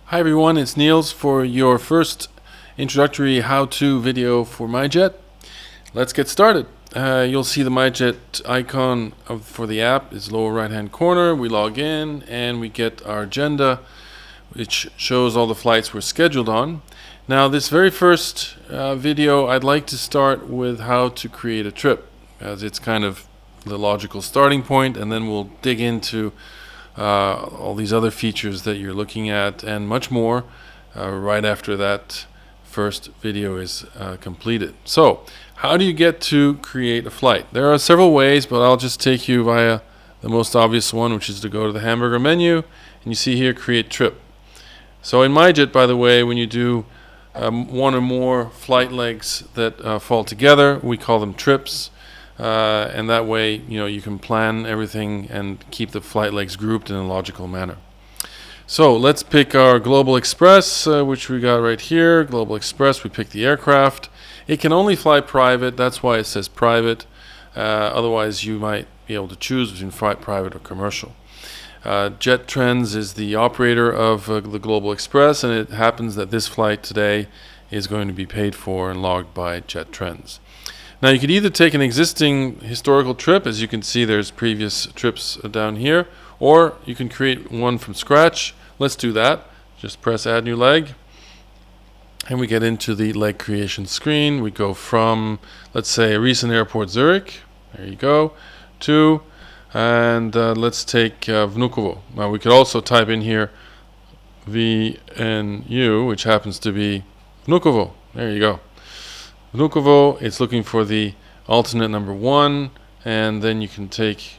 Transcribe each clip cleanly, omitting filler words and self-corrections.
Hi everyone, it's Niels for your first introductory how-to video for MyJet. Let's get started. You'll see the MyJet icon for the app is lower right hand corner. We log in and we get our agenda, which shows all the flights we're scheduled on. Now this very first video, I'd like to start with how to create a trip, as it's kind of the logical starting point, and then we'll dig into all these other features that you're looking at and much more right after that first video is completed. So how do you get to create a flight? There are several ways, but I'll just take you via the most obvious one, which is to go to the hamburger menu, and you see here create trip. So in MyJet, by the way, when you do one or more flight legs that fall together, we call them trips. And that way, you can plan everything and keep the flight legs grouped in a logical manner. So let's pick our Global Express, which we got right here. Global Express, we pick the aircraft. It can only fly private, that's why it says private. Otherwise, you might be able to choose between private or commercial. Jet Trends is the operator of the Global Express, and it happens that this flight today is going to be paid for and logged by Jet Trends. Now you could either take an existing historical trip, as you can see there's previous trips down here, or you can create one from scratch. Let's do that. Just press add new leg and we get into the leg creation screen. We go from, let's say, a recent airport, Zurich, there you go, to, and let's take Vnukovo. Now we could also type in here VNU, which happens to be Vnukovo. There you go. Vnukovo, it's looking for the alternate number 1, and then you can take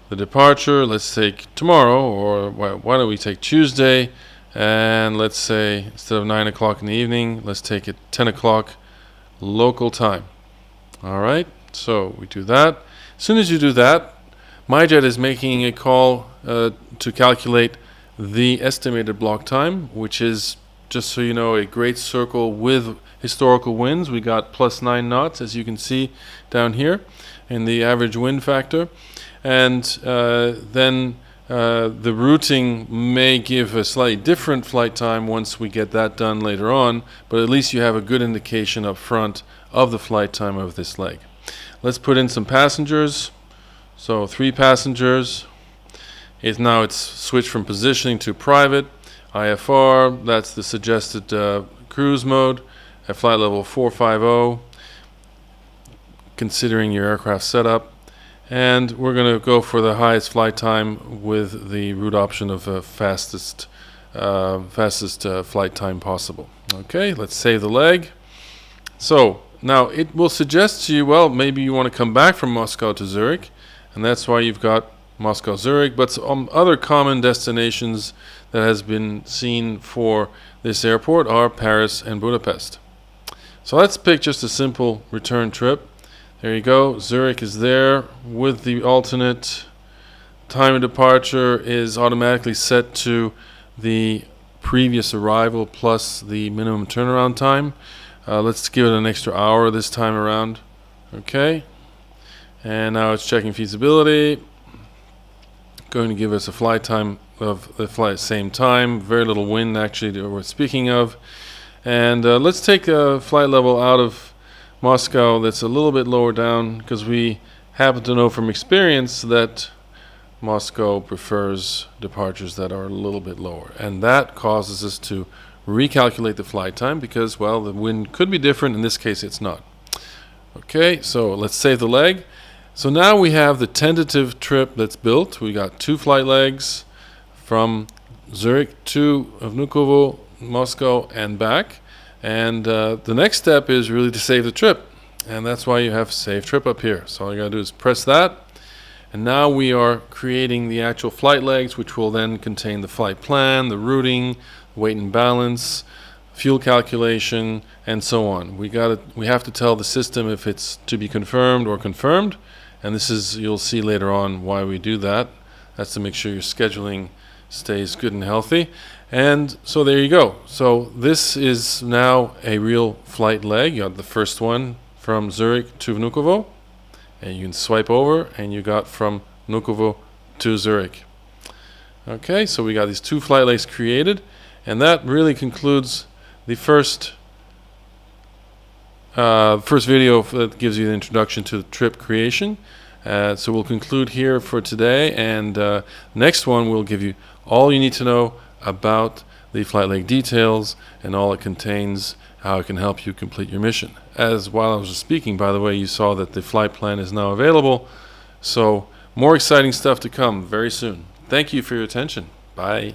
the departure. Let's take tomorrow, or why don't we take Tuesday, and let's say instead of 9 o'clock in the evening, let's take it 10 o'clock local time. Alright, so we do that. As soon as you do that, MyJet is making a call to calculate the estimated block time, which is, just so you know, a great circle with historical winds. We got +9 knots, as you can see down here, in the average wind factor. And then the routing may give a slightly different flight time once we get that done later on, but at least you have a good indication up front of the flight time of this leg. Let's put in some passengers. So 3 passengers. Now it's switched from positioning to private. IFR, that's the suggested cruise mode at flight level 450, considering your aircraft setup. And we're going to go for the highest flight time with the route option of fastest flight time possible. Okay, let's save the leg. So now it will suggest to you, well, maybe you want to come back from Moscow to Zurich, and that's why you've got Moscow, Zurich, but some other common destinations that has been seen for this airport are Paris and Budapest. So let's pick just a simple return trip. There you go, Zurich is there with the alternate. Time of departure is automatically set to the previous arrival plus the minimum turnaround time. Let's give it an extra hour this time around. Okay, and now it's checking feasibility. Going to give us a flight time of the flight same time, very little wind actually that we're speaking of. And let's take a flight level out of Moscow that's a little bit lower down, because we happen to know from experience that Moscow prefers departures that are a little bit lower, and that causes us to recalculate the flight time because, well, the wind could be different. In this case it's not. Okay, so let's save the leg. So now we have the tentative trip that's built. We got 2 flight legs from Zurich to Vnukovo, Moscow, and back. And the next step is really to save the trip. And that's why you have save trip up here. So all you gotta do is press that. And now we are creating the actual flight legs, which will then contain the flight plan, the routing, weight and balance, fuel calculation, and so on. We have to tell the system if it's to be confirmed or confirmed. And this is, you'll see later on why we do that. That's to make sure your scheduling stays good and healthy. And so there you go. So this is now a real flight leg. You got the first one from Zurich to Vnukovo, and you can swipe over and you got from Vnukovo to Zurich. Okay, so we got these 2 flight legs created, And that really concludes the first video that gives you the introduction to the trip creation. So we'll conclude here for today, and next one will give you all you need to know about the flight leg details and all it contains, how it can help you complete your mission. As while I was speaking, by the way, you saw that the flight plan is now available, so more exciting stuff to come very soon. Thank you for your attention. Bye.